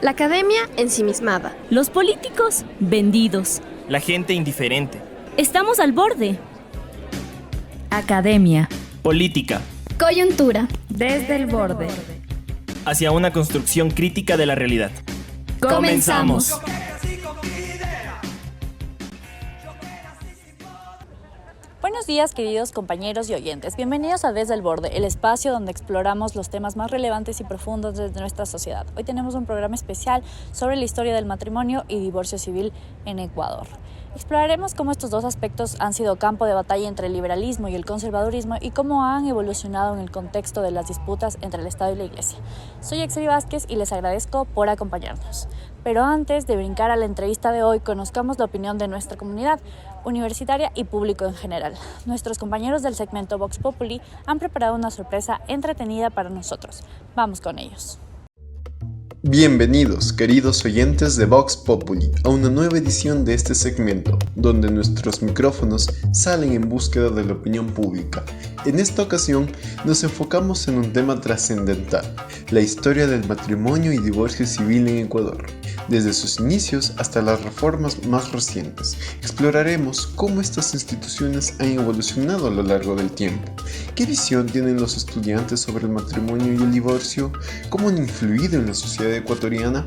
La academia ensimismada. Los políticos vendidos. La gente indiferente. Estamos al borde. Academia. Política. Coyuntura. Desde el borde. Hacia una construcción crítica de la realidad. Comenzamos. Buenos días, queridos compañeros y oyentes. Bienvenidos a Desde el Borde, el espacio donde exploramos los temas más relevantes y profundos de nuestra sociedad. Hoy tenemos un programa especial sobre la historia del matrimonio y divorcio civil en Ecuador. Exploraremos cómo estos dos aspectos han sido campo de batalla entre el liberalismo y el conservadurismo y cómo han evolucionado en el contexto de las disputas entre el Estado y la Iglesia. Soy Exeli Vázquez y les agradezco por acompañarnos. Pero antes de brincar a la entrevista de hoy, conozcamos la opinión de nuestra comunidad universitaria y público en general. Nuestros compañeros del segmento Vox Populi han preparado una sorpresa entretenida para nosotros. Vamos con ellos. Bienvenidos, queridos oyentes de Vox Populi, a una nueva edición de este segmento, donde nuestros micrófonos salen en búsqueda de la opinión pública. En esta ocasión, nos enfocamos en un tema trascendental, la historia del matrimonio y divorcio civil en Ecuador, desde sus inicios hasta las reformas más recientes. Exploraremos cómo estas instituciones han evolucionado a lo largo del tiempo, qué visión tienen los estudiantes sobre el matrimonio y el divorcio, cómo han influido en la sociedad ecuatoriana.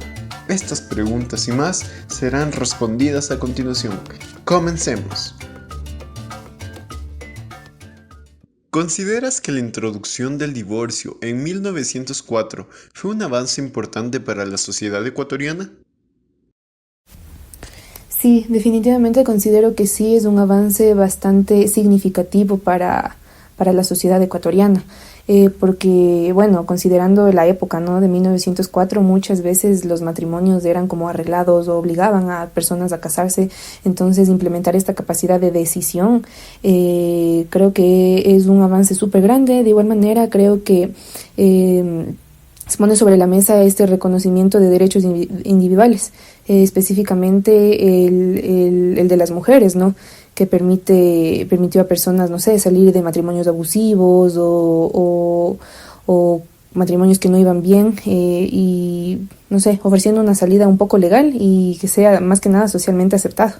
Estas preguntas y más serán respondidas a continuación. Comencemos. ¿Consideras que la introducción del divorcio en 1904 fue un avance importante para la sociedad ecuatoriana? Sí, definitivamente considero que sí es un avance bastante significativo para la sociedad ecuatoriana. Porque, bueno, considerando la época, ¿no?, de 1904, muchas veces los matrimonios eran como arreglados o obligaban a personas a casarse. Entonces, implementar esta capacidad de decisión creo que es un avance súper grande. De igual manera, creo que se pone sobre la mesa este reconocimiento de derechos individuales, específicamente el de las mujeres, ¿no?, que permitió a personas, no sé, salir de matrimonios abusivos o matrimonios que no iban bien y, no sé, ofreciendo una salida un poco legal y que sea más que nada socialmente aceptado.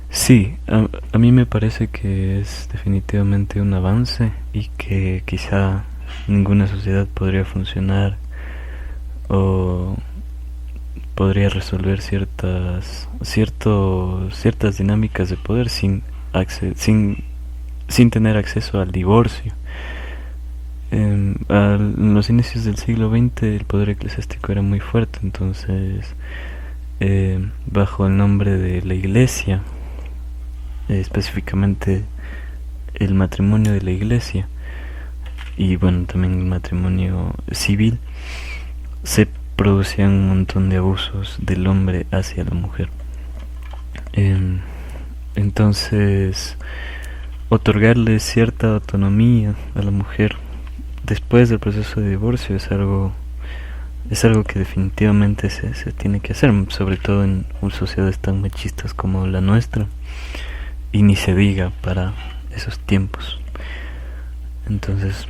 Sí, a mí me parece que es definitivamente un avance y que quizá ninguna sociedad podría funcionar o podría resolver ciertas dinámicas de poder sin tener acceso al divorcio. En los inicios del siglo XX el poder eclesiástico era muy fuerte, entonces bajo el nombre de la Iglesia, específicamente el matrimonio de la Iglesia y bueno, también el matrimonio civil, se producían un montón de abusos del hombre hacia la mujer. Entonces, otorgarle cierta autonomía a la mujer después del proceso de divorcio es algo que definitivamente se tiene que hacer, sobre todo en sociedades tan machistas como la nuestra, y ni se diga para esos tiempos. Entonces,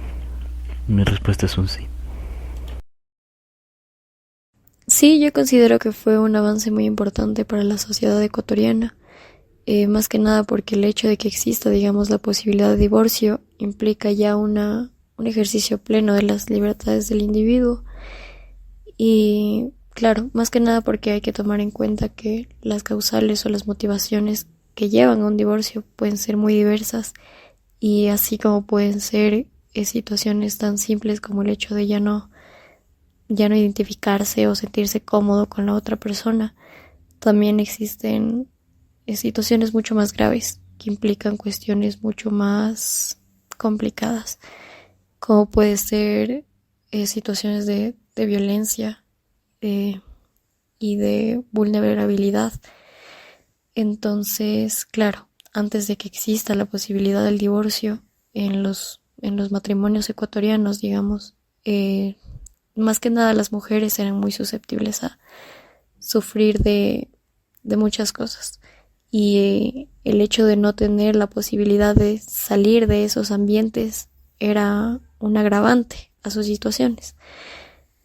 mi respuesta es un sí. Sí, yo considero que fue un avance muy importante para la sociedad ecuatoriana, más que nada porque el hecho de que exista, digamos, la posibilidad de divorcio implica ya un ejercicio pleno de las libertades del individuo y, claro, más que nada porque hay que tomar en cuenta que las causales o las motivaciones que llevan a un divorcio pueden ser muy diversas y así como pueden ser situaciones tan simples como el hecho de ya no identificarse o sentirse cómodo con la otra persona. También existen situaciones mucho más graves que implican cuestiones mucho más complicadas, como puede ser situaciones de violencia y de vulnerabilidad. Entonces, claro, antes de que exista la posibilidad del divorcio en los matrimonios ecuatorianos, digamos, más que nada las mujeres eran muy susceptibles a sufrir de muchas cosas y el hecho de no tener la posibilidad de salir de esos ambientes era un agravante a sus situaciones.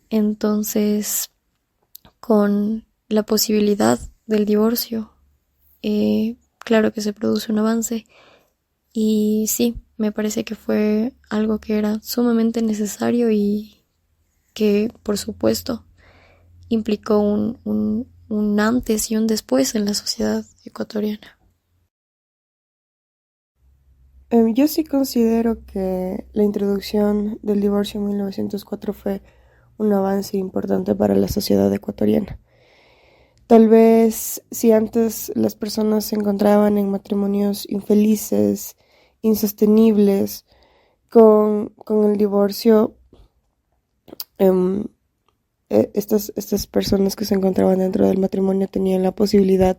Entonces, con la posibilidad del divorcio, claro que se produce un avance y sí, me parece que fue algo que era sumamente necesario y que, por supuesto, implicó un antes y un después en la sociedad ecuatoriana. Yo sí considero que la introducción del divorcio en 1904 fue un avance importante para la sociedad ecuatoriana. Tal vez si antes las personas se encontraban en matrimonios infelices, insostenibles, con el divorcio, estas personas que se encontraban dentro del matrimonio tenían la posibilidad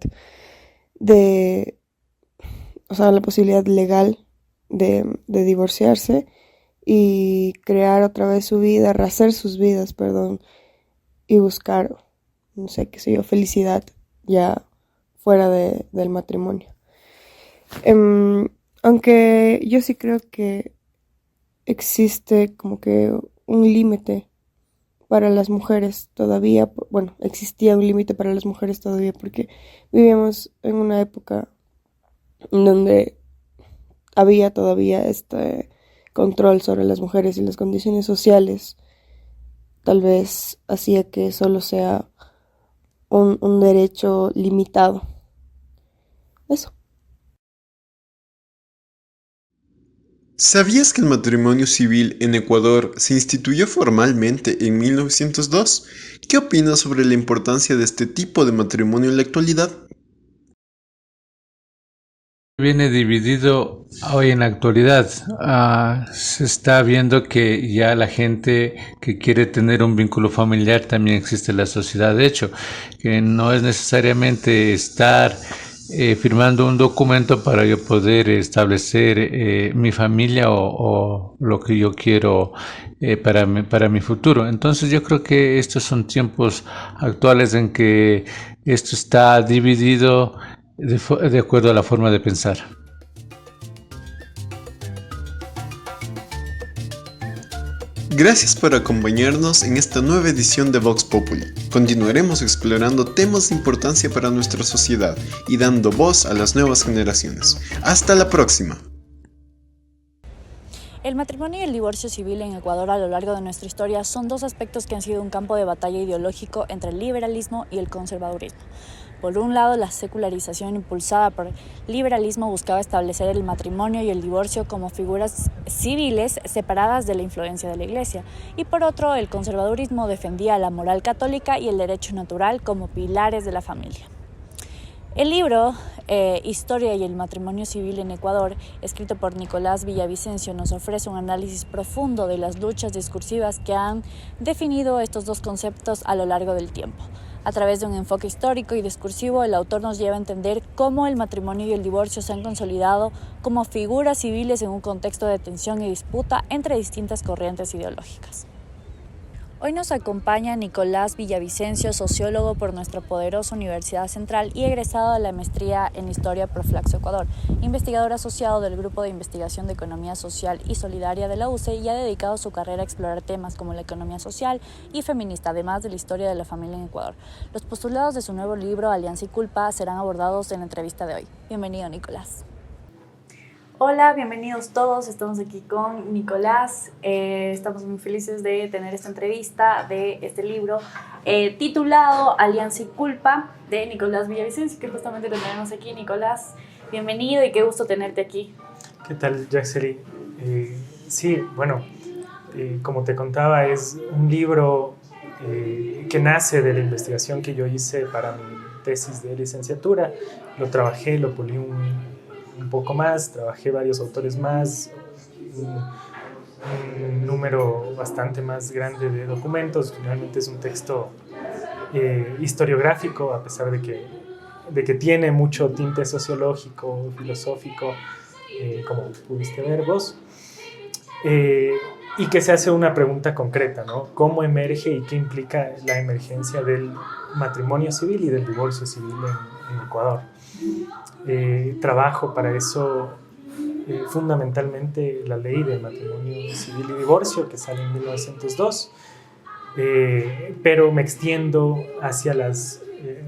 la posibilidad legal de divorciarse y crear otra vez su vida, rehacer sus vidas, y buscar, no sé, qué sé yo, felicidad ya fuera del matrimonio. Aunque yo sí creo que existe como que un límite para las mujeres todavía, existía un límite para las mujeres todavía porque vivíamos en una época donde había todavía este control sobre las mujeres y las condiciones sociales tal vez hacía que solo sea un derecho limitado. Eso. ¿Sabías que el matrimonio civil en Ecuador se instituyó formalmente en 1902? ¿Qué opinas sobre la importancia de este tipo de matrimonio en la actualidad? Viene dividido hoy en la actualidad. Se está viendo que ya la gente que quiere tener un vínculo familiar también existe en la sociedad. De hecho, que no es necesariamente estar firmando un documento para yo poder establecer mi familia o lo que yo quiero para mi futuro. Entonces yo creo que estos son tiempos actuales en que esto está dividido de acuerdo a la forma de pensar. Gracias por acompañarnos en esta nueva edición de Vox Populi. Continuaremos explorando temas de importancia para nuestra sociedad y dando voz a las nuevas generaciones. ¡Hasta la próxima! El matrimonio y el divorcio civil en Ecuador a lo largo de nuestra historia son dos aspectos que han sido un campo de batalla ideológico entre el liberalismo y el conservadurismo. Por un lado, la secularización impulsada por el liberalismo buscaba establecer el matrimonio y el divorcio como figuras civiles separadas de la influencia de la Iglesia, y por otro, el conservadurismo defendía la moral católica y el derecho natural como pilares de la familia. El libro Historia y el matrimonio civil en Ecuador, escrito por Nicolás Villavicencio, nos ofrece un análisis profundo de las luchas discursivas que han definido estos dos conceptos a lo largo del tiempo. A través de un enfoque histórico y discursivo, el autor nos lleva a entender cómo el matrimonio y el divorcio se han consolidado como figuras civiles en un contexto de tensión y disputa entre distintas corrientes ideológicas. Hoy nos acompaña Nicolás Villavicencio, sociólogo por nuestra poderosa Universidad Central y egresado de la maestría en Historia por Flaxo Ecuador, investigador asociado del Grupo de Investigación de Economía Social y Solidaria de la UCE, y ha dedicado su carrera a explorar temas como la economía social y feminista, además de la historia de la familia en Ecuador. Los postulados de su nuevo libro, Alianza y Culpa, serán abordados en la entrevista de hoy. Bienvenido, Nicolás. Hola, bienvenidos todos. Estamos aquí con Nicolás. Estamos muy felices de tener esta entrevista de este libro titulado Alianza y Culpa, de Nicolás Villavicencio, que justamente lo tenemos aquí. Nicolás, bienvenido y qué gusto tenerte aquí. ¿Qué tal, Jaxeli? Sí, bueno, como te contaba, es un libro que nace de la investigación que yo hice para mi tesis de licenciatura. Lo trabajé, lo pulí un poco más, trabajé varios autores más, un número bastante más grande de documentos. Finalmente es un texto historiográfico, a pesar de que tiene mucho tinte sociológico, filosófico, como pudiste ver vos, y que se hace una pregunta concreta, ¿no? ¿Cómo emerge y qué implica la emergencia del matrimonio civil y del divorcio civil en Ecuador? Trabajo para eso fundamentalmente la ley de matrimonio civil y divorcio que sale en 1902, pero me extiendo hacia las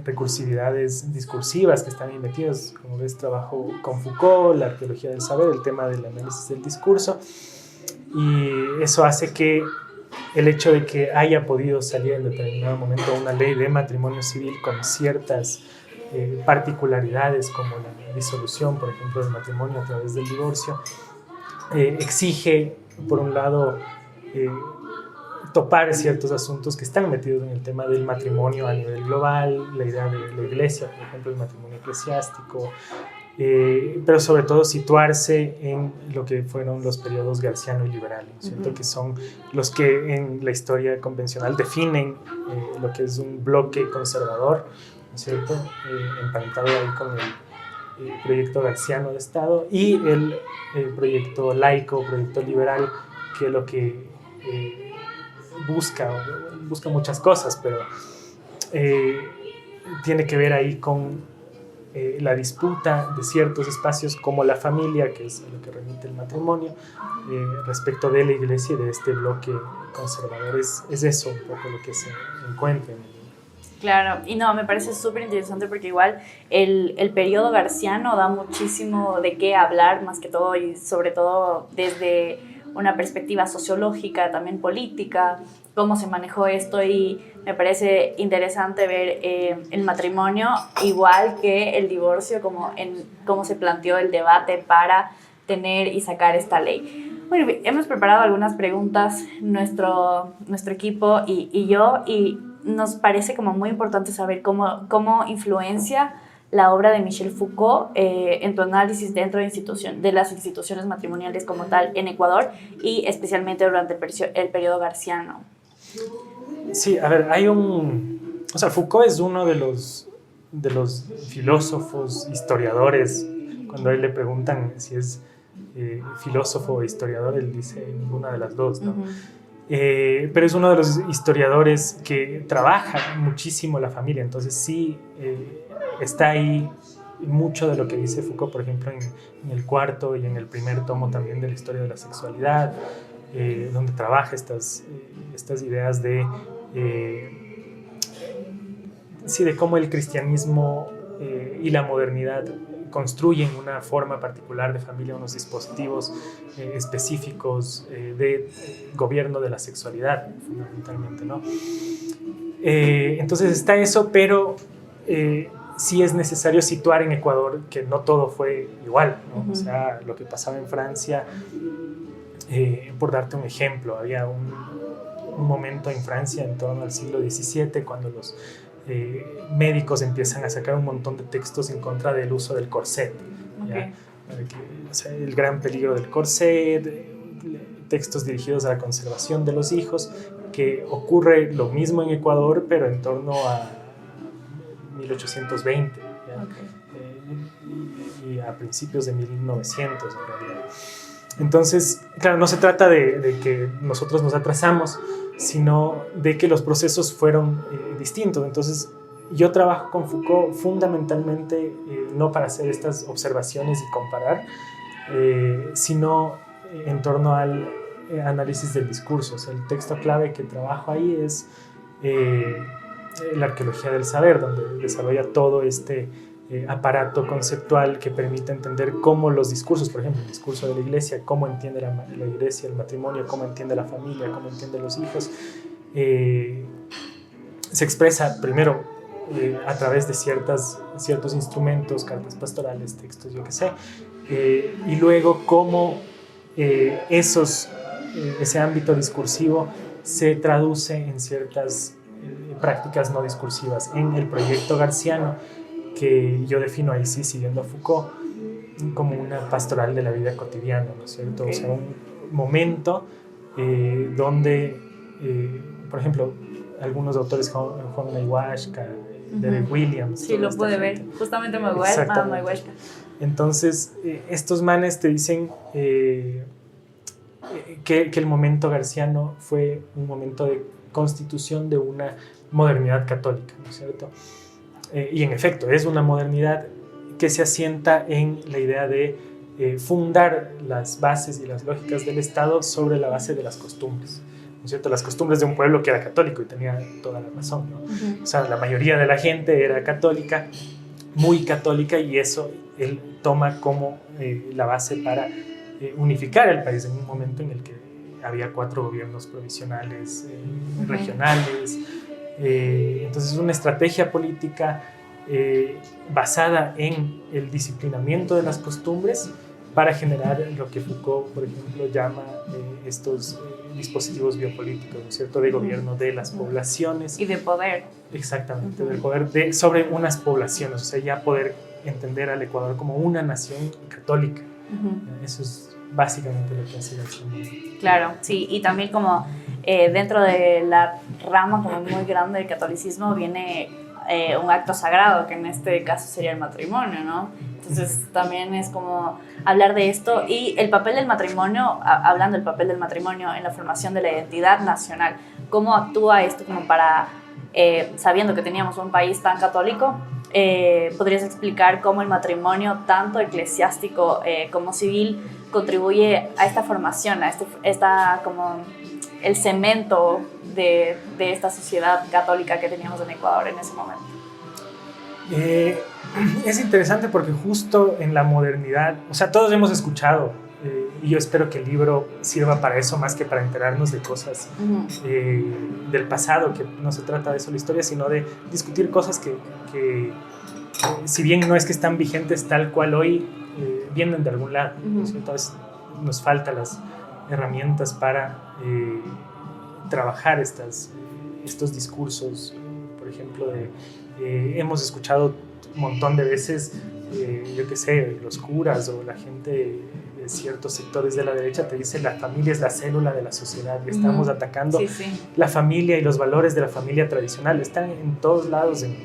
recursividades discursivas que están ahí metidas. Como ves, trabajo con Foucault, la arqueología del saber, el tema del análisis del discurso, y eso hace que el hecho de que haya podido salir en determinado momento una ley de matrimonio civil con ciertas particularidades como la disolución, por ejemplo, del matrimonio a través del divorcio, exige, por un lado, topar ciertos asuntos que están metidos en el tema del matrimonio a nivel global, la idea de la iglesia, por ejemplo, el matrimonio eclesiástico, pero sobre todo situarse en lo que fueron los periodos garciano y liberal, ¿no es cierto? Que son los que en la historia convencional definen lo que es un bloque conservador, ¿no es cierto? Emparentado ahí con el proyecto garciano de Estado y el proyecto laico, proyecto liberal, que lo que busca muchas cosas, pero tiene que ver ahí con la disputa de ciertos espacios como la familia, que es a lo que remite el matrimonio, respecto de la iglesia y de este bloque conservador. Es eso un poco lo que se encuentra. Claro, y no, me parece súper interesante porque igual el periodo garciano da muchísimo de qué hablar, más que todo, y sobre todo desde una perspectiva sociológica, también política, cómo se manejó esto, y me parece interesante ver el matrimonio igual que el divorcio, cómo se planteó el debate para tener y sacar esta ley. Bueno, hemos preparado algunas preguntas, nuestro equipo y yo, y nos parece como muy importante saber cómo influencia la obra de Michel Foucault en tu análisis dentro de las instituciones matrimoniales como tal en Ecuador, y especialmente durante el periodo garciano. Sí, a ver, Foucault es uno de los filósofos, historiadores. Cuando a él le preguntan si es filósofo o historiador, él dice ninguna de las dos, ¿no? Pero es uno de los historiadores que trabaja muchísimo la familia, entonces sí está ahí mucho de lo que dice Foucault, por ejemplo, en el cuarto y en el primer tomo también de la historia de la sexualidad, donde trabaja estas ideas de cómo el cristianismo y la modernidad construyen una forma particular de familia, unos dispositivos específicos de gobierno de la sexualidad, fundamentalmente, ¿no? Entonces está eso, pero sí es necesario situar en Ecuador que no todo fue igual, ¿no? O sea, lo que pasaba en Francia, por darte un ejemplo, había un momento en Francia en torno al siglo XVII cuando los médicos empiezan a sacar un montón de textos en contra del uso del corset, ¿ya? O sea, el gran peligro del corset, textos dirigidos a la conservación de los hijos, que ocurre lo mismo en Ecuador, pero en torno a 1820, y a principios de 1900 en realidad. Entonces, claro, no se trata de que nosotros nos atrasamos, sino de que los procesos fueron distintos. Entonces, yo trabajo con Foucault fundamentalmente no para hacer estas observaciones y comparar, sino en torno al análisis del discurso. O sea, el texto clave que trabajo ahí es la arqueología del saber, donde desarrolla todo este aparato conceptual que permite entender cómo los discursos, por ejemplo, el discurso de la iglesia, cómo entiende la iglesia el matrimonio, cómo entiende la familia, cómo entiende los hijos, se expresa primero a través de ciertos instrumentos, cartas pastorales, textos, yo qué sé, y luego cómo ese ámbito discursivo se traduce en ciertas prácticas no discursivas. En el proyecto garciano, que yo defino ahí sí, siguiendo a Foucault, como una pastoral de la vida cotidiana, ¿no es cierto? Okay. O sea, un momento donde, por ejemplo, algunos autores, Juan Mayhuashka, Derek Williams. Sí, lo pude ver, justamente Mayhuashka. Entonces, estos manes te dicen que el momento garciano fue un momento de constitución de una modernidad católica, ¿no es cierto? Y en efecto, es una modernidad que se asienta en la idea de fundar las bases y las lógicas del Estado sobre la base de las costumbres, ¿no es cierto? Las costumbres de un pueblo que era católico, y tenía toda la razón, ¿no? O sea, la mayoría de la gente era católica, muy católica, y eso él toma como la base para unificar el país en un momento en el que había 4 gobiernos provisionales regionales. Entonces una estrategia política basada en el disciplinamiento de las costumbres para generar lo que Foucault, por ejemplo, llama estos dispositivos biopolíticos, ¿no es cierto?, de gobierno de las poblaciones. Y de poder. Exactamente, del poder sobre unas poblaciones, o sea, ya poder entender al Ecuador como una nación católica. Eso es básicamente lo que hace la acción. Claro, sí, y también como dentro de la rama como muy grande del catolicismo viene un acto sagrado, que en este caso sería el matrimonio, ¿no? Entonces también es como hablar de esto y el papel del matrimonio, hablando del papel del matrimonio en la formación de la identidad nacional, cómo actúa esto como para, sabiendo que teníamos un país tan católico, ¿podrías explicar cómo el matrimonio, tanto eclesiástico como civil, contribuye a esta formación, a esta como el cemento de esta sociedad católica que teníamos en Ecuador en ese momento? Es interesante porque justo en la modernidad, o sea, todos hemos escuchado, y yo espero que el libro sirva para eso más que para enterarnos de cosas del pasado, que no se trata de eso la historia, sino de discutir cosas que si bien no es que están vigentes tal cual hoy, vienen de algún lado. Entonces nos faltan las herramientas para trabajar estos discursos, por ejemplo, hemos escuchado un montón de veces, yo qué sé, los curas o la gente de ciertos sectores de la derecha te dice la familia es la célula de la sociedad y estamos atacando la familia y los valores de la familia tradicional. Están en todos lados, en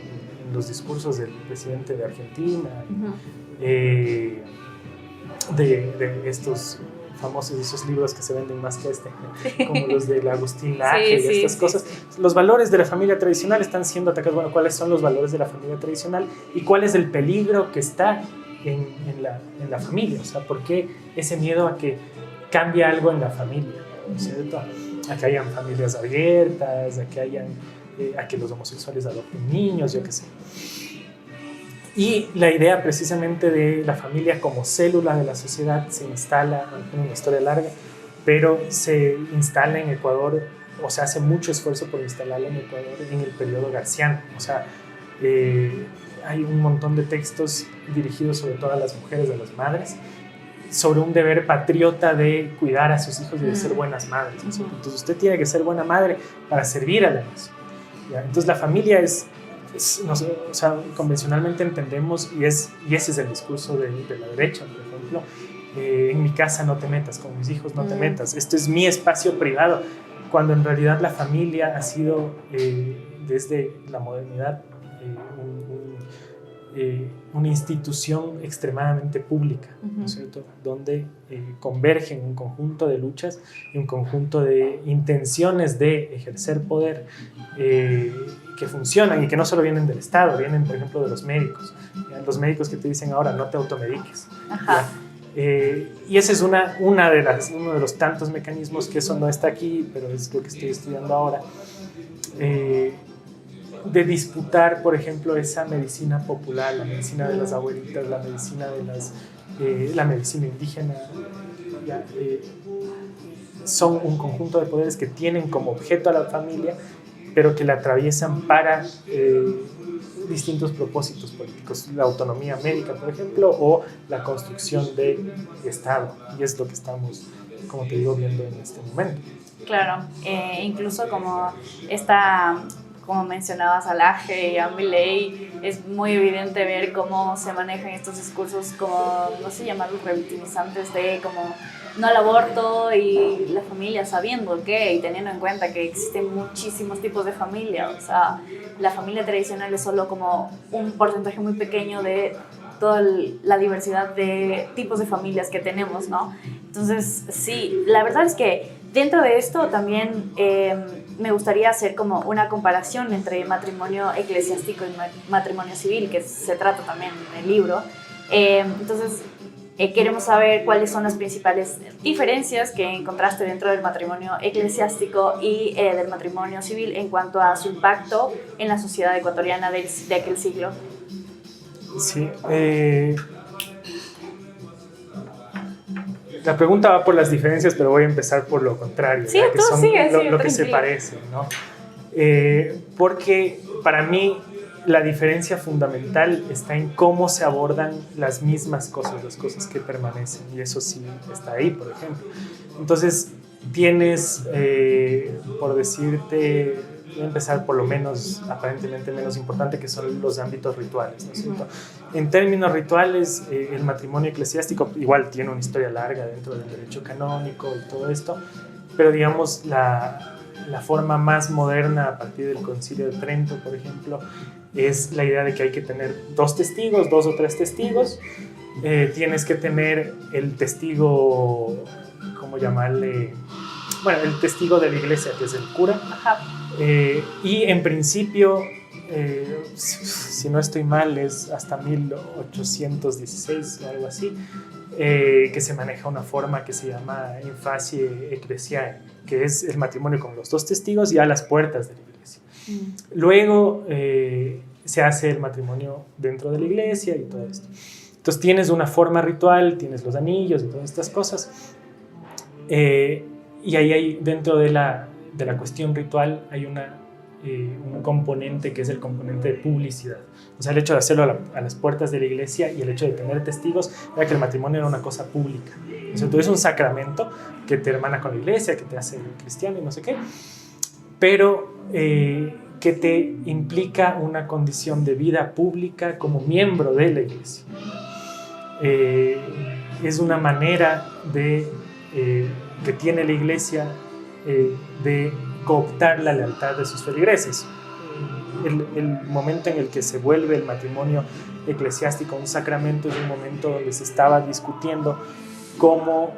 los discursos del presidente de Argentina, de estos famosos, esos libros que se venden más que como los de Agustín Laje y estas cosas. Los valores de la familia tradicional están siendo atacados. Bueno, ¿cuáles son los valores de la familia tradicional y cuál es el peligro que está en la familia? O sea, ¿por qué ese miedo a que cambie algo en la familia? ¿No es cierto? A que hayan familias abiertas, a que los homosexuales adopten niños, yo qué sé. Y la idea precisamente de la familia como célula de la sociedad se instala, en una historia larga, pero se instala en Ecuador, o se hace mucho esfuerzo por instalarla en Ecuador en el periodo garciano. O sea, hay un montón de textos dirigidos sobre todo a las mujeres, a las madres, sobre un deber patriota de cuidar a sus hijos y de ser buenas madres. Entonces usted tiene que ser buena madre para servir a la nación. Entonces la familia o sea, convencionalmente entendemos, y ese es el discurso de la derecha, por ejemplo, en mi casa no te metas, con mis hijos no te metas, esto es mi espacio privado, cuando en realidad la familia ha sido desde la modernidad una institución extremadamente pública, ¿no es cierto? Donde convergen un conjunto de luchas y un conjunto de intenciones de ejercer poder que funcionan y que no solo vienen del Estado, vienen, por ejemplo, de los médicos. Los médicos que te dicen ahora no te automediques. Y ese es uno de los tantos mecanismos, que eso no está aquí, pero es lo que estoy estudiando ahora, de disputar, por ejemplo, esa medicina popular, la medicina de las abuelitas, la medicina la medicina indígena. Son un conjunto de poderes que tienen como objeto a la familia, pero que la atraviesan para distintos propósitos políticos, la autonomía médica, por ejemplo, o la construcción del Estado, y es lo que estamos, como te digo, viendo en este momento. Claro, incluso como mencionabas a Laje y a Milei, es muy evidente ver cómo se manejan estos discursos como, no sé, llamarlos revictimizantes, de como no al aborto y la familia, sabiendo que y teniendo en cuenta que existen muchísimos tipos de familia. O sea, la familia tradicional es solo como un porcentaje muy pequeño de toda la diversidad de tipos de familias que tenemos, ¿no? Entonces, sí, la verdad es que dentro de esto también me gustaría hacer como una comparación entre matrimonio eclesiástico y matrimonio civil, que se trata también en el libro. Entonces, Queremos saber cuáles son las principales diferencias que encontraste dentro del matrimonio eclesiástico y del matrimonio civil en cuanto a su impacto en la sociedad ecuatoriana de aquel siglo. Sí, la pregunta va por las diferencias, pero voy a empezar por lo contrario, sí, que son lo que se tranquilo. parecen, ¿no? Porque para mí la diferencia fundamental está en cómo se abordan las mismas cosas, las cosas que permanecen, y eso sí está ahí, por ejemplo. Entonces tienes, por decirte, voy a empezar por lo menos, aparentemente menos importante, que son los ámbitos rituales, ¿no es cierto? En términos rituales, el matrimonio eclesiástico igual tiene una historia larga dentro del derecho canónico y todo esto, pero digamos la forma más moderna a partir del Concilio de Trento, por ejemplo, es la idea de que hay que tener 2 testigos, 2 o 3 testigos. Tienes que tener el testigo, ¿cómo llamarle? Bueno, el testigo de la iglesia, que es el cura. Ajá. Y en principio, si no estoy mal, es hasta 1816 o algo así, que se maneja una forma que se llama in facie ecclesiae, que es el matrimonio con los 2 testigos y a las puertas de la iglesia. Luego se hace el matrimonio dentro de la iglesia y todo esto. Entonces tienes una forma ritual, tienes los anillos y todas estas cosas. Y ahí hay, dentro de la cuestión ritual, hay un componente que es el componente de publicidad. O sea, el hecho de hacerlo a las puertas de la iglesia y el hecho de tener testigos era que el matrimonio era una cosa pública. O sea, tú es un sacramento que te hermana con la iglesia, que te hace cristiano y no sé qué, pero que te implica una condición de vida pública como miembro de la iglesia. Es una manera que tiene la iglesia de cooptar la lealtad de sus feligreses. El momento en el que se vuelve el matrimonio eclesiástico un sacramento es un momento donde se estaba discutiendo cómo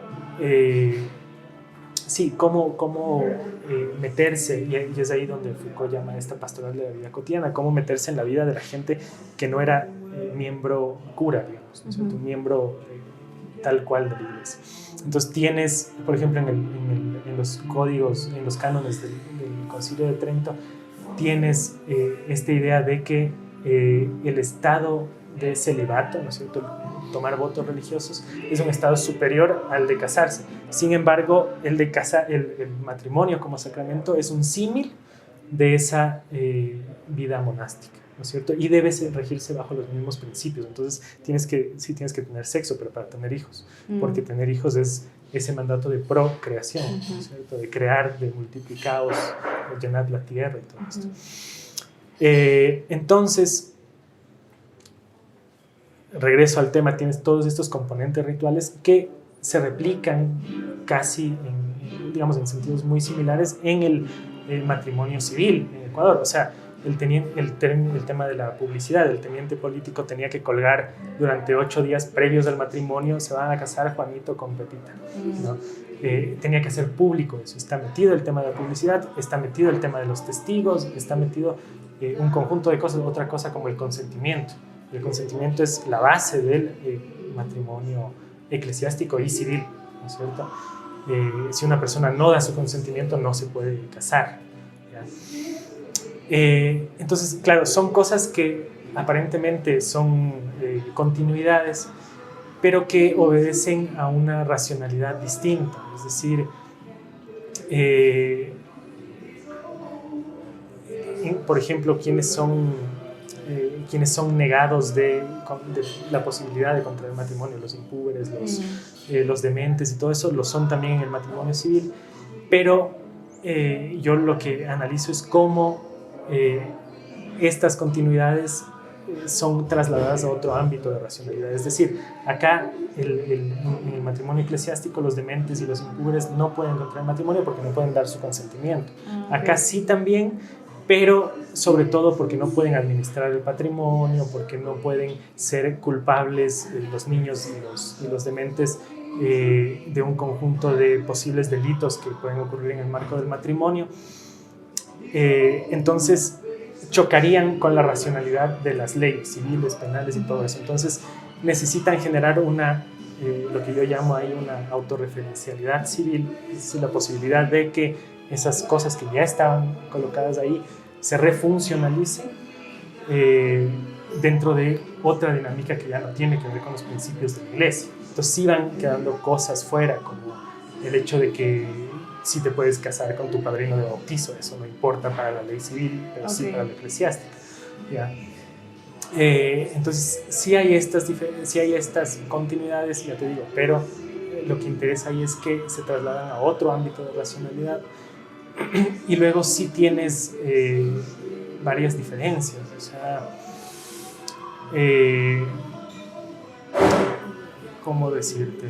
meterse, y es ahí donde Foucault llama esta pastoral de la vida cotidiana, cómo meterse en la vida de la gente que no era miembro cura, digamos, ¿no es cierto? Un miembro tal cual de la iglesia. Entonces tienes, por ejemplo, en los códigos, en los cánones del Concilio de Trento, tienes esta idea de que el estado de celibato, ¿no es cierto?, tomar votos religiosos, es un estado superior al de casarse. Sin embargo, el matrimonio como sacramento es un símil de esa vida monástica, ¿no es cierto? Y debe regirse bajo los mismos principios. Entonces tienes que tener sexo, pero para tener hijos, porque tener hijos es ese mandato de procreación, ¿no es cierto? De crear, de multiplicaos, de llenar la tierra y todo esto. Entonces, regreso al tema, tienes todos estos componentes rituales que se replican casi, digamos, en sentidos muy similares en el matrimonio civil en Ecuador. O sea, el tema de la publicidad, el teniente político tenía que colgar durante 8 días previos al matrimonio: se van a casar Juanito con Pepita, ¿no? Tenía que hacer público eso. Está metido el tema de la publicidad, está metido el tema de los testigos, está metido un conjunto de cosas. Otra cosa como el consentimiento. El consentimiento es la base del matrimonio eclesiástico y civil, ¿no es cierto? Si una persona no da su consentimiento, no se puede casar, ¿ya? Entonces, claro, son cosas que aparentemente son continuidades, pero que obedecen a una racionalidad distinta. Es decir, por ejemplo, quienes son negados de la posibilidad de contraer matrimonio, los impúberes, los dementes y todo eso, lo son también en el matrimonio civil, pero yo lo que analizo es cómo estas continuidades son trasladadas a otro ámbito de racionalidad. Es decir, acá en el matrimonio eclesiástico los dementes y los impúberes no pueden contraer matrimonio porque no pueden dar su consentimiento. Acá sí también, pero sobre todo porque no pueden administrar el patrimonio, porque no pueden ser culpables los niños y los dementes de un conjunto de posibles delitos que pueden ocurrir en el marco del matrimonio. Entonces chocarían con la racionalidad de las leyes civiles, penales y todo eso. Entonces necesitan generar una lo que yo llamo ahí una autorreferencialidad civil, es decir, la posibilidad de que esas cosas que ya estaban colocadas ahí se refuncionalicen dentro de otra dinámica que ya no tiene que ver con los principios de la iglesia. Entonces sí van quedando cosas fuera, como el hecho de que sí te puedes casar con tu padrino de bautizo, eso no importa para la ley civil, pero sí para la eclesiástica, ¿ya? Entonces sí hay estas continuidades, ya te digo, pero lo que interesa ahí es que se trasladan a otro ámbito de racionalidad y luego sí tienes varias diferencias, o sea, ¿cómo decirte?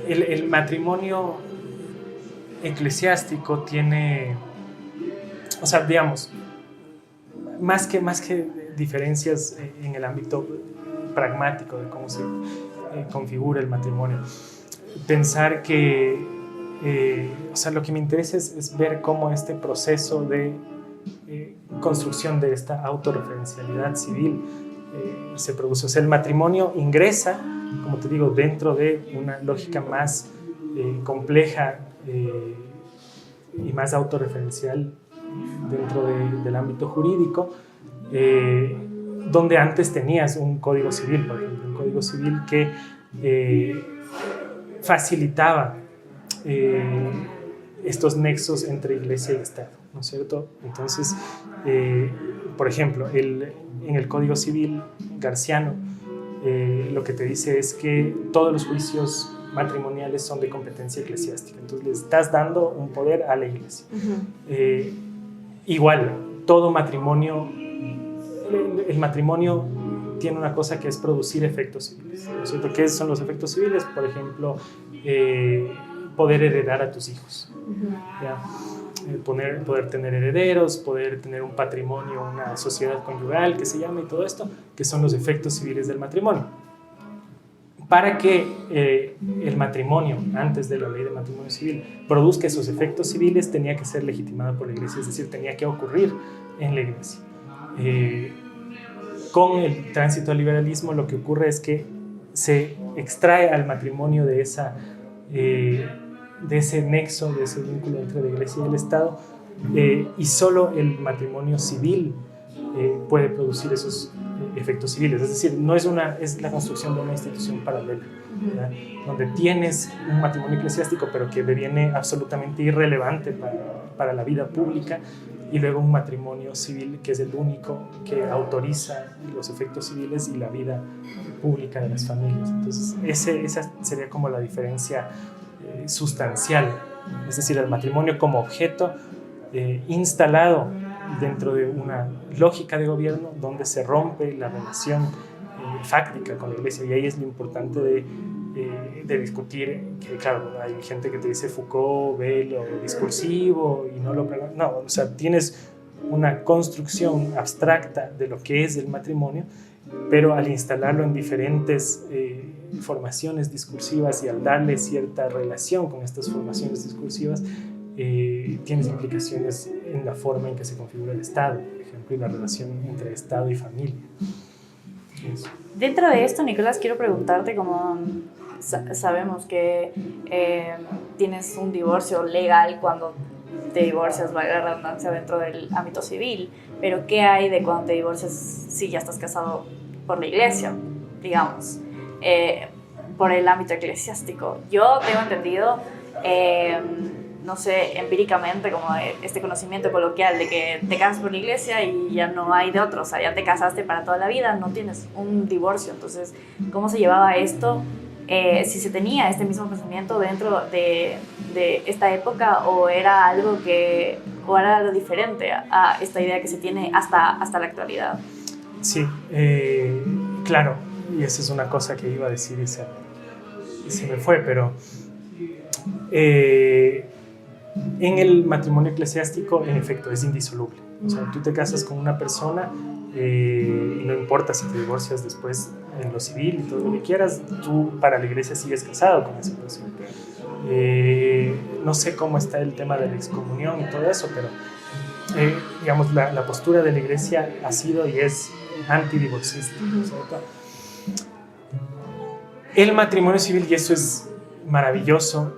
El matrimonio eclesiástico tiene, o sea, digamos, más que diferencias en el ámbito pragmático de cómo se configura el matrimonio, pensar que, o sea, lo que me interesa es ver cómo este proceso de construcción de esta autorreferencialidad civil se produce. O sea, el matrimonio ingresa, como te digo, dentro de una lógica más compleja y más autorreferencial dentro del ámbito jurídico, donde antes tenías un código civil, por ejemplo, un código civil que facilitaba estos nexos entre iglesia y Estado, ¿no es cierto? Entonces, por ejemplo, en el Código Civil garciano, lo que te dice es que todos los juicios matrimoniales son de competencia eclesiástica, entonces le estás dando un poder a la iglesia. Igual, todo matrimonio, el matrimonio tiene una cosa que es producir efectos civiles, ¿no es cierto? ¿Qué son los efectos civiles? Por ejemplo, poder heredar a tus hijos, ¿ya? Poder tener herederos, poder tener un patrimonio, una sociedad conyugal que se llama y todo esto, que son los efectos civiles del matrimonio. Para que el matrimonio, antes de la ley de matrimonio civil, produzca esos efectos civiles, tenía que ser legitimado por la iglesia, es decir, tenía que ocurrir en la iglesia. Con el tránsito al liberalismo lo que ocurre es que se extrae al matrimonio de ese nexo, de ese vínculo entre la iglesia y el Estado, y solo el matrimonio civil puede producir esos efectos civiles. Es decir, es la construcción de una institución paralela, ¿ya? Donde tienes un matrimonio eclesiástico pero que deviene absolutamente irrelevante para la vida pública, y luego un matrimonio civil que es el único que autoriza los efectos civiles y la vida pública de las familias. Entonces esa sería como la diferencia sustancial, es decir, el matrimonio como objeto instalado dentro de una lógica de gobierno donde se rompe la relación fáctica con la iglesia. Y ahí es lo importante de discutir, que claro, hay gente que te dice Foucault ve lo discursivo y no lo... No, o sea, tienes una construcción abstracta de lo que es el matrimonio, pero al instalarlo en diferentes formaciones discursivas y al darle cierta relación con estas formaciones discursivas, tienes implicaciones en la forma en que se configura el Estado, por ejemplo, y la relación entre Estado y familia. Eso. Dentro de esto, Nicolás, quiero preguntarte, como sabemos que tienes un divorcio legal cuando te divorcias, valga la redundancia, dentro del ámbito civil, pero ¿qué hay de cuando te divorcias si ya estás casado por la iglesia, digamos, por el ámbito eclesiástico? Yo tengo entendido, no sé, empíricamente, como este conocimiento coloquial de que te casas por la iglesia y ya no hay de otro, o sea, ya te casaste para toda la vida, no tienes un divorcio. Entonces, ¿cómo se llevaba esto? Si se tenía este mismo pensamiento dentro de esta época, o era algo diferente a esta idea que se tiene hasta la actualidad. Sí, claro, y esa es una cosa que iba a decir y se me fue, pero en el matrimonio eclesiástico, en efecto, es indisoluble. O sea, tú te casas con una persona y no importa si te divorcias después en lo civil y todo lo que quieras, tú para la iglesia sigues casado con esa persona. No sé cómo está el tema de la excomunión y todo eso, pero digamos, la postura de la iglesia ha sido y es antidivorcista, ¿no es cierto? El matrimonio civil, y eso es maravilloso,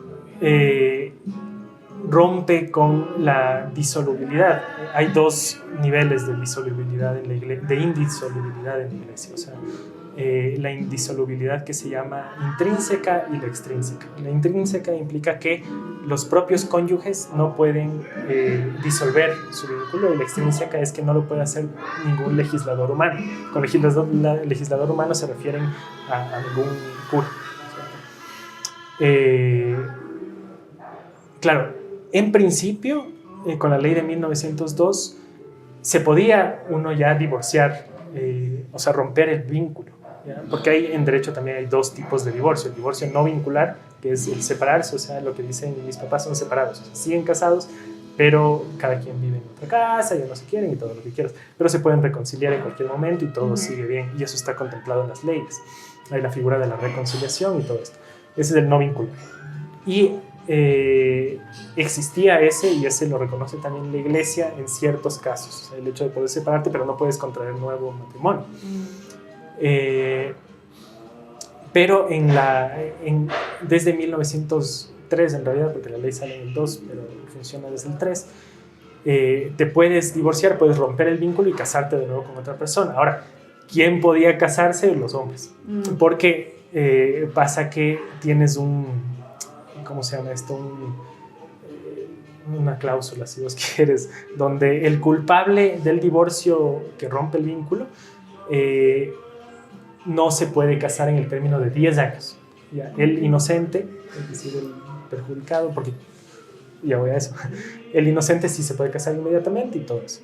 rompe con la disolubilidad. Hay dos niveles de disolubilidad en la iglesia, de indisolubilidad en la iglesia. O sea, la indisolubilidad que se llama intrínseca y la extrínseca. La intrínseca implica que los propios cónyuges no pueden disolver su vínculo, y la extrínseca es que no lo puede hacer ningún legislador humano. Con legislador humano se refieren a ningún cura. Claro, en principio, con la ley de 1902, se podía uno ya divorciar, o sea, romper el vínculo, ¿ya? Porque en derecho también hay dos tipos de divorcio: el divorcio no vincular, que es el separarse, o sea, lo que dicen mis papás, son separados, o sea, siguen casados, pero cada quien vive en otra casa, ya no se quieren y todo lo que quieras, pero se pueden reconciliar en cualquier momento y todo sigue bien, y eso está contemplado en las leyes. Hay la figura de la reconciliación y todo esto. Ese es el no vincular. Y existía ese, y ese lo reconoce también la iglesia en ciertos casos, o sea, el hecho de poder separarte, pero no puedes contraer nuevo matrimonio. Pero desde 1903, en realidad, porque la ley sale en el 2, pero funciona desde el 3, te puedes divorciar, puedes romper el vínculo y casarte de nuevo con otra persona. Ahora, ¿quién podía casarse? Los hombres. Porque pasa que tienes ¿cómo se llama esto? Una cláusula, si vos quieres, donde el culpable del divorcio que rompe el vínculo no se puede casar en el término de 10 años. ¿Ya? El inocente, es decir, el perjudicado, porque ya voy a eso, el inocente sí se puede casar inmediatamente y todo eso.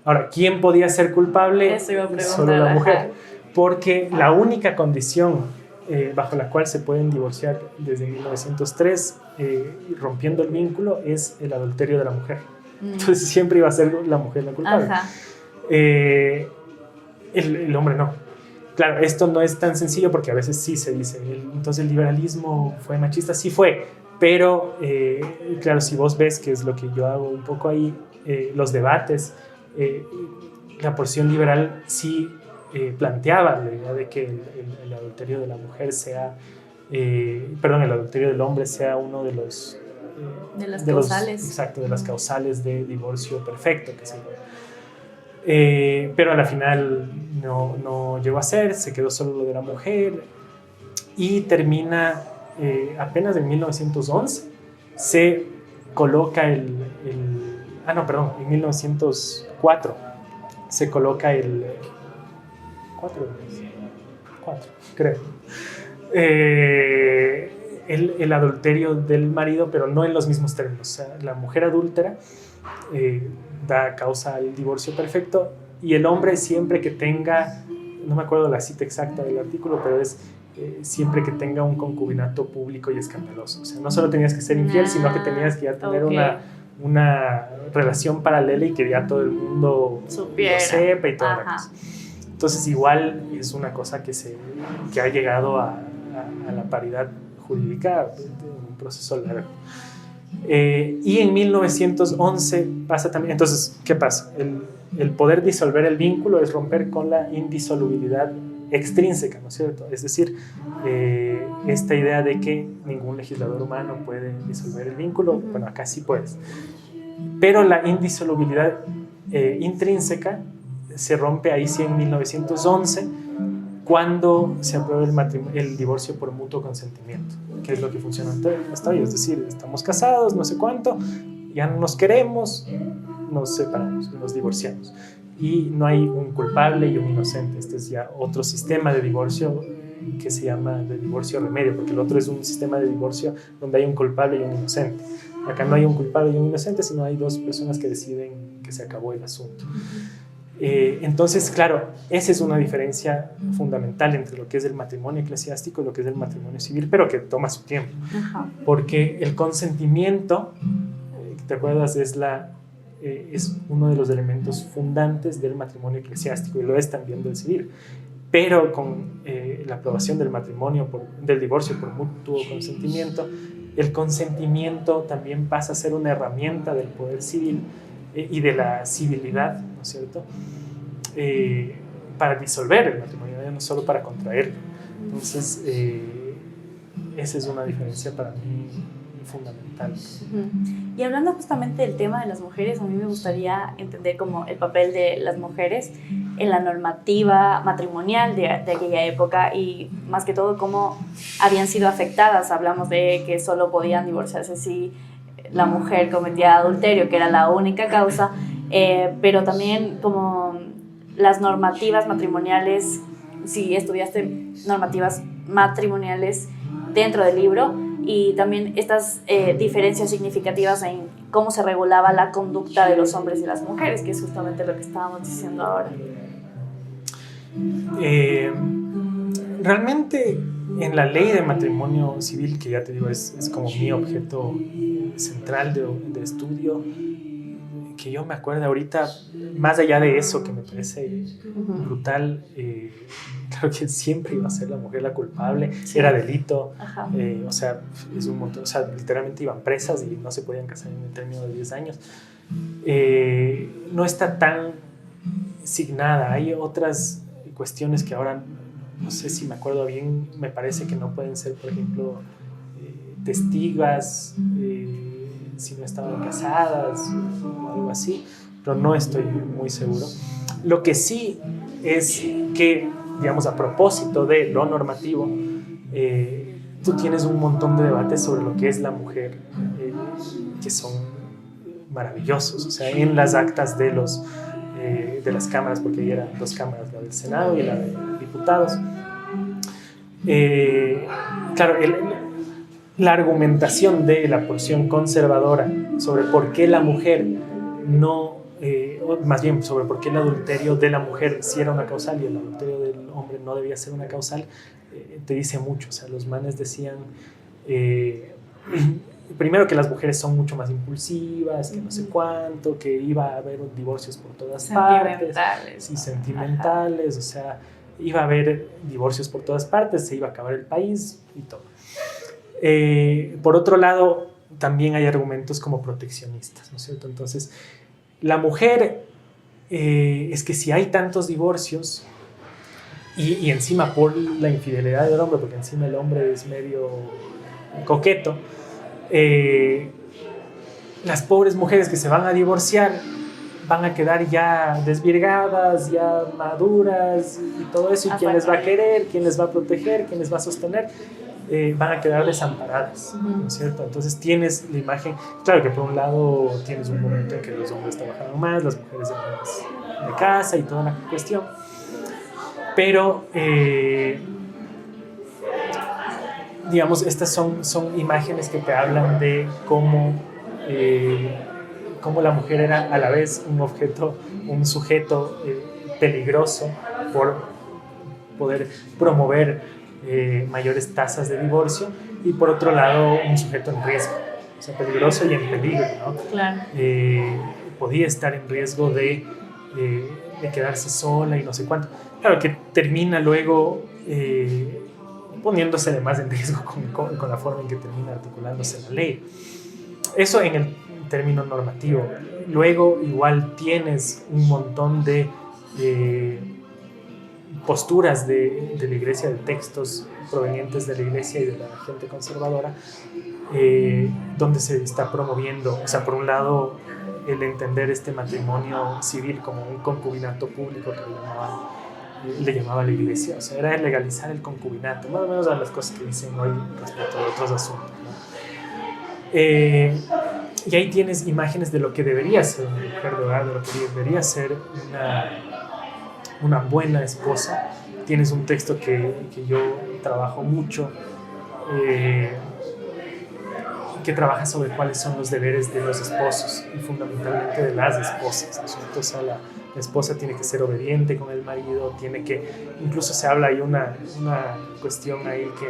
Ahora, ¿quién podía ser culpable? Eso iba a preguntar. Solo la mujer. Porque la única condición bajo la cual se pueden divorciar desde 1903, rompiendo el vínculo, es el adulterio de la mujer. Entonces siempre iba a ser la mujer la culpable. El hombre no. Claro, esto no es tan sencillo, porque a veces sí se dice, entonces el liberalismo fue machista, sí fue, pero claro, si vos ves, que es lo que yo hago un poco ahí, los debates, la posición liberal sí planteaba la idea de que el adulterio de la mujer sea, el adulterio del hombre sea uno de los causales. Exacto, de las causales de divorcio perfecto, que se llama. Pero a la final no llegó a ser, se quedó solo lo de la mujer, y termina apenas en 1911 se coloca en 1904 se coloca el 4 creo, el adulterio del marido, pero no en los mismos términos. O sea, la mujer adúltera da causa al divorcio perfecto, y el hombre, siempre que tenga, no me acuerdo la cita exacta del artículo, pero es siempre que tenga un concubinato público y escandaloso. O sea, no solo tenías que ser infiel, sino que tenías que ya tener una relación paralela y que ya todo el mundo lo sepa y toda la cosa. Entonces igual es una cosa que ha llegado a la paridad jurídica en un proceso largo. Y en 1911 pasa también. Entonces, ¿qué pasa? El poder disolver el vínculo es romper con la indisolubilidad extrínseca, ¿no es cierto? Es decir, esta idea de que ningún legislador humano puede disolver el vínculo, bueno, acá sí puedes. Pero la indisolubilidad intrínseca se rompe ahí sí en 1911, cuando se aprueba el divorcio por mutuo consentimiento, que es lo que funciona hasta hoy. Es decir, estamos casados, no sé cuánto, ya no nos queremos, nos separamos, nos divorciamos. Y no hay un culpable y un inocente. Este es ya otro sistema de divorcio que se llama de divorcio remedio, porque el otro es un sistema de divorcio donde hay un culpable y un inocente. Acá no hay un culpable y un inocente, sino hay dos personas que deciden que se acabó el asunto. Entonces, claro, esa es una diferencia fundamental entre lo que es el matrimonio eclesiástico y lo que es el matrimonio civil, pero que toma su tiempo. Porque el consentimiento, ¿te acuerdas? Es uno de los elementos fundantes del matrimonio eclesiástico, y lo es también del civil. Pero con la aprobación del divorcio por mutuo consentimiento, el consentimiento también pasa a ser una herramienta del poder civil y de la civilidad, ¿no es cierto? para disolver el matrimonio, ya no solo para contraerlo. Entonces, esa es una diferencia para mí fundamental. Y hablando justamente del tema de las mujeres, a mí me gustaría entender como el papel de las mujeres en la normativa matrimonial de aquella época y más que todo cómo habían sido afectadas. Hablamos de que solo podían divorciarse si la mujer cometía adulterio, que era la única causa, pero también como las normativas matrimoniales, si estudiaste normativas matrimoniales dentro del libro, y también estas diferencias significativas en cómo se regulaba la conducta de los hombres y las mujeres, que es justamente lo que estábamos diciendo ahora. Realmente en la ley de matrimonio civil, que ya te digo es como mi objeto central de estudio, que yo me acuerdo ahorita, más allá de eso que me parece brutal, claro que siempre iba a ser la mujer la culpable, era delito, o sea, es un montón, o sea, literalmente iban presas y no se podían casar en el término de 10 años. No está tan signada, hay otras cuestiones que ahora, no sé si me acuerdo bien, me parece que no pueden ser, por ejemplo, testigas, si no estaban casadas o algo así, pero no estoy muy seguro. Lo que sí es que, digamos, a propósito de lo normativo, tú tienes un montón de debates sobre lo que es la mujer, que son maravillosos, o sea, en las actas de las cámaras, porque ahí eran 2 cámaras, la del Senado y la de diputados. Claro, la argumentación de la porción conservadora sobre por qué la mujer no, más bien sobre por qué el adulterio de la mujer sí era una causal y el adulterio del hombre no debía ser una causal, te dice mucho. O sea, los manes decían, primero, que las mujeres son mucho más impulsivas, que no sé cuánto, que iba a haber divorcios por todas partes, sí, sentimentales, o sea, iba a haber divorcios por todas partes, se iba a acabar el país y todo. Por otro lado, también hay argumentos como proteccionistas, ¿no es cierto? Entonces, la mujer, es que si hay tantos divorcios, y encima por la infidelidad del hombre, porque encima el hombre es medio coqueto, las pobres mujeres que se van a divorciar van a quedar ya desvirgadas, ya maduras y todo eso, y quién les va a querer, quién les va a proteger, quién les va a sostener, van a quedar desamparadas, ¿no es cierto? Entonces tienes la imagen, claro que por un lado tienes un momento en que los hombres trabajaban más, las mujeres eran más de casa y toda la cuestión, pero digamos, estas son imágenes que te hablan de cómo la mujer era a la vez un objeto, un sujeto peligroso por poder promover mayores tasas de divorcio, y por otro lado un sujeto en riesgo, o sea, peligroso y en peligro, ¿no? Claro. Podía estar en riesgo de quedarse sola y no sé cuánto. Claro que termina luego poniéndose además en riesgo con la forma en que termina articulándose la ley. Eso en el término normativo. Luego igual tienes un montón de posturas de la iglesia, de textos provenientes de la iglesia y de la gente conservadora, donde se está promoviendo, o sea, por un lado, el entender este matrimonio civil como un concubinato público que le llamaba la iglesia, o sea, era legalizar el concubinato, más o menos a las cosas que dicen hoy respecto a otros asuntos, ¿no? Y ahí tienes imágenes de lo que debería ser una mujer de hogar, de lo que debería ser una buena esposa. Tienes un texto que yo trabajo mucho, que trabaja sobre cuáles son los deberes de los esposos y fundamentalmente de las esposas, ¿no? O sea, la esposa tiene que ser obediente con el marido, tiene que, incluso se habla, hay una cuestión ahí que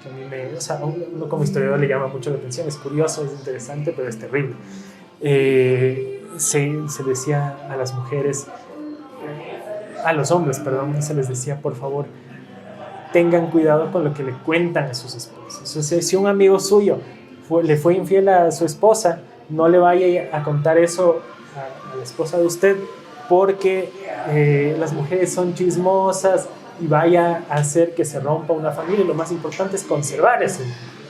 a mí o sea, uno como historiador le llama mucho la atención, es curioso, es interesante, pero es terrible. Se decía a las mujeres, a los hombres, perdón, se les decía, por favor, tengan cuidado con lo que le cuentan a sus esposas. O sea, si un amigo suyo le fue infiel a su esposa, no le vaya a contar eso a la esposa de usted, porque las mujeres son chismosas y vaya a hacer que se rompa una familia, y lo más importante es conservar ese,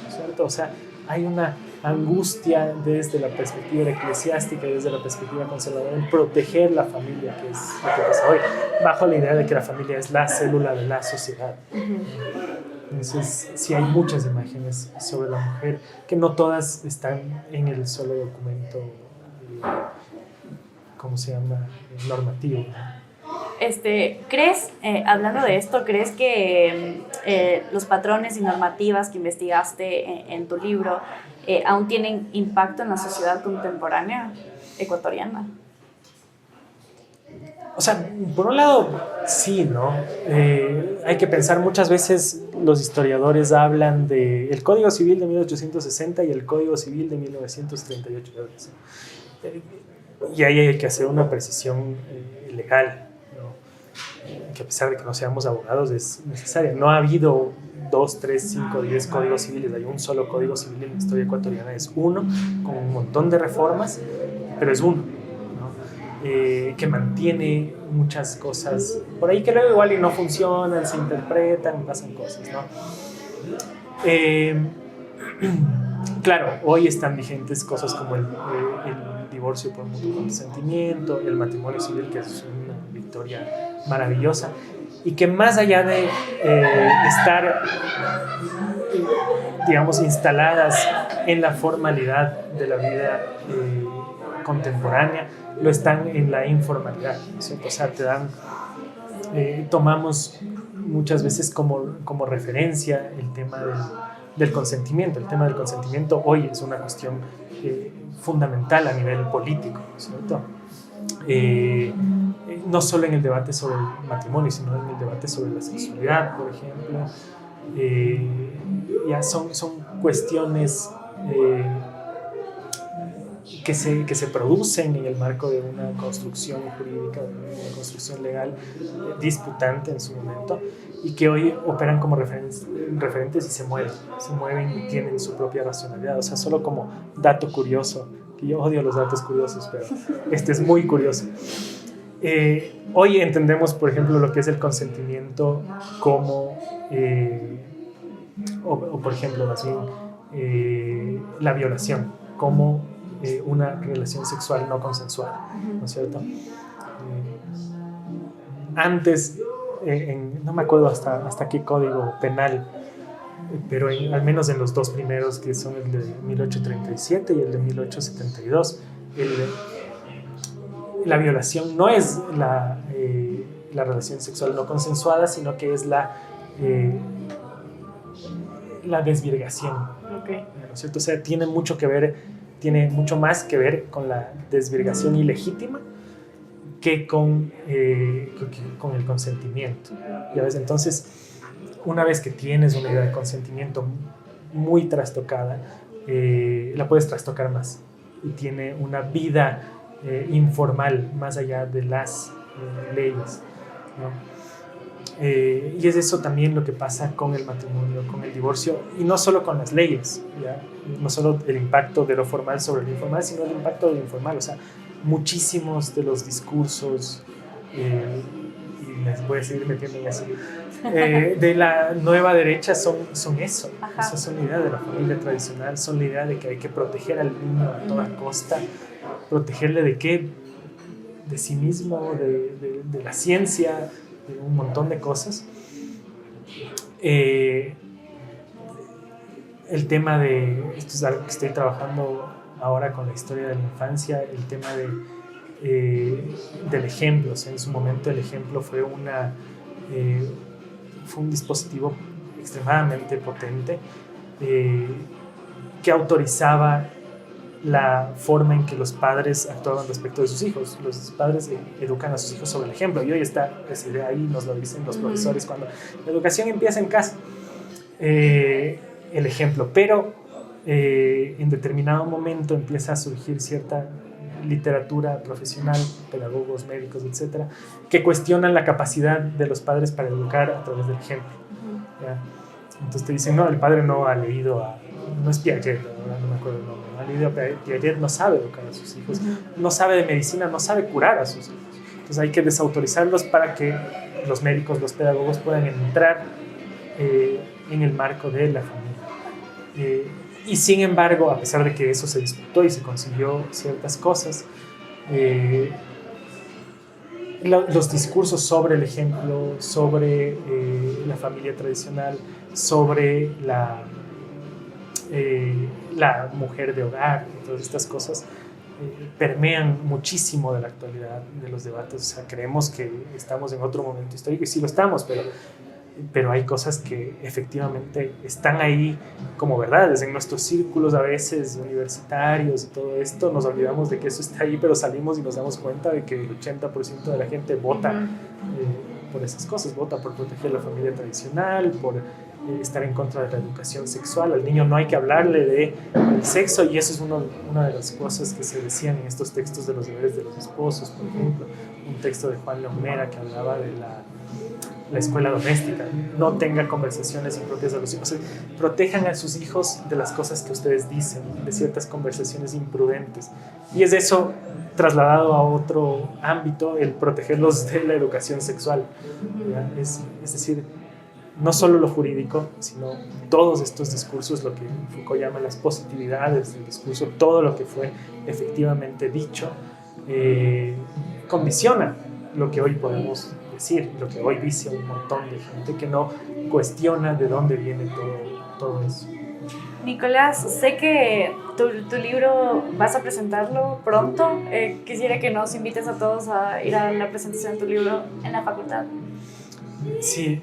¿cierto? O sea, hay una angustia desde la perspectiva eclesiástica y desde la perspectiva conservadora en proteger la familia, que es lo que pasa hoy, bajo la idea de que la familia es la célula de la sociedad. Entonces, sí hay muchas imágenes sobre la mujer, que no todas están en el solo documento, ¿cómo se llama?, normativo, ¿no? ¿Crees, hablando de esto, crees que los patrones y normativas que investigaste en tu libro aún tienen impacto en la sociedad contemporánea ecuatoriana? O sea, por un lado, sí, ¿no? Hay que pensar, muchas veces los historiadores hablan del Código Civil de 1860 y el Código Civil de 1938. Y ahí hay que hacer una precisión legal, ¿no? Que a pesar de que no seamos abogados es necesaria. No ha habido 2, 3, 5, 10 códigos civiles. Hay un solo código civil en la historia ecuatoriana, es uno, con un montón de reformas, pero es uno, ¿no? Que mantiene muchas cosas por ahí que luego igual y no funcionan, se interpretan, pasan cosas, ¿no? Claro, hoy están vigentes cosas como el divorcio por mutuo consentimiento, el matrimonio civil, que es una victoria maravillosa, y que más allá de estar, digamos, instaladas en la formalidad de la vida contemporánea, lo están en la informalidad, ¿cierto? O sea, te dan, tomamos muchas veces como referencia el tema del consentimiento. El tema del consentimiento hoy es una cuestión fundamental a nivel político, ¿cierto? No solo en el debate sobre el matrimonio, sino en el debate sobre la sexualidad, por ejemplo. Ya son cuestiones que se producen en el marco de una construcción jurídica, de una construcción legal disputante en su momento, y que hoy operan como referentes y se mueven y tienen su propia racionalidad. O sea, solo como dato curioso, que yo odio los datos curiosos, pero este es muy curioso. Hoy entendemos, por ejemplo, lo que es el consentimiento como, o por ejemplo, más bien, la violación como una relación sexual no consensuada, ¿no es cierto? Antes, no me acuerdo hasta qué código penal, pero al menos en los dos primeros, que son el de 1837 y el de 1872, la violación no es la relación sexual no consensuada, sino que es la desvirgación. Okay. ¿No es cierto? O sea, tiene mucho más que ver con la desvirgación ilegítima que con el consentimiento. ¿Ya ves? Entonces, una vez que tienes una idea de consentimiento muy trastocada, la puedes trastocar más y tiene una vida informal más allá de las leyes, ¿no? Y es eso también lo que pasa con el matrimonio, con el divorcio, y no solo con las leyes, ¿ya? No solo el impacto de lo formal sobre lo informal, sino el impacto de lo informal. O sea, muchísimos de los discursos, y me voy a seguir metiendo en eso, de la nueva derecha son eso. Ajá. Son la idea de la familia tradicional, son la idea de que hay que proteger al niño a toda costa. ¿Protegerle de qué? De sí mismo, de la ciencia, de un montón de cosas. El tema esto es algo que estoy trabajando ahora con la historia de la infancia, el tema del ejemplo. O sea, en su momento el ejemplo fue un dispositivo extremadamente potente que autorizaba la forma en que los padres actuaban respecto de sus hijos. Los padres educan a sus hijos sobre el ejemplo, y hoy está esa idea ahí, nos lo dicen los profesores, cuando la educación empieza en casa, el ejemplo, pero en determinado momento empieza a surgir cierta literatura profesional, pedagogos, médicos, etcétera, que cuestionan la capacidad de los padres para educar a través del ejemplo. ¿Ya? Entonces te dicen, no, el padre no ha leído no es Piaget, no me acuerdo el nombre, no ha leído a Piaget, no sabe educar a sus hijos, no sabe de medicina, no sabe curar a sus hijos. Entonces hay que desautorizarlos para que los médicos, los pedagogos puedan entrar en el marco de la familia. Y sin embargo, a pesar de que eso se disputó y se consiguió ciertas cosas, los discursos sobre el ejemplo, sobre la familia tradicional, sobre la mujer de hogar, todas estas cosas permean muchísimo de la actualidad de los debates. O sea, creemos que estamos en otro momento histórico y sí lo estamos, pero hay cosas que efectivamente están ahí como verdades. En nuestros círculos a veces universitarios y todo esto nos olvidamos de que eso está ahí, pero salimos y nos damos cuenta de que el 80% de la gente vota por esas cosas, vota por proteger la familia tradicional, por estar en contra de la educación sexual. Al niño no hay que hablarle del sexo, y eso es una de las cosas que se decían en estos textos de los deberes de los esposos, por ejemplo, un texto de Juan León Mera que hablaba de la escuela doméstica. No tenga conversaciones impropias a los hijos. Protejan a sus hijos de las cosas que ustedes dicen, de ciertas conversaciones imprudentes. Y es eso trasladado a otro ámbito, el protegerlos de la educación sexual. Es decir, no solo lo jurídico, sino todos estos discursos, lo que Foucault llama las positividades del discurso, todo lo que fue efectivamente dicho, condiciona lo que hoy podemos decir, lo que hoy dice un montón de gente que no cuestiona de dónde viene todo eso. Nicolás, sé que tu libro vas a presentarlo pronto. Quisiera que nos invites a todos a ir a la presentación de tu libro en la facultad. Sí,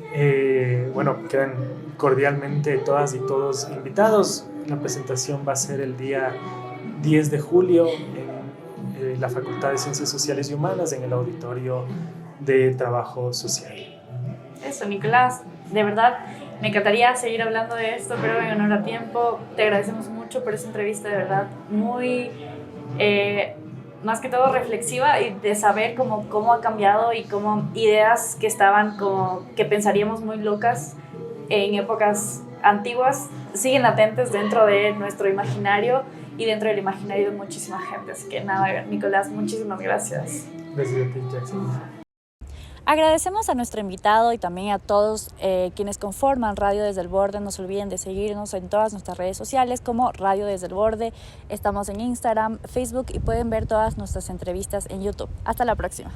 bueno, quedan cordialmente todas y todos invitados. La presentación va a ser el día 10 de julio en la Facultad de Ciencias Sociales y Humanas, en el Auditorio de Trabajo Social. Eso, Nicolás, de verdad me encantaría seguir hablando de esto, pero en honor a tiempo, te agradecemos mucho por esta entrevista, de verdad, muy, más que todo reflexiva, y de saber cómo ha cambiado y cómo ideas que estaban que pensaríamos muy locas en épocas antiguas siguen latentes dentro de nuestro imaginario y dentro del imaginario de muchísima gente. Así que nada, Nicolás, muchísimas gracias. Gracias a ti, Jackson. Agradecemos a nuestro invitado y también a todos quienes conforman Radio Desde el Borde. No se olviden de seguirnos en todas nuestras redes sociales como Radio Desde el Borde. Estamos en Instagram, Facebook y pueden ver todas nuestras entrevistas en YouTube. Hasta la próxima.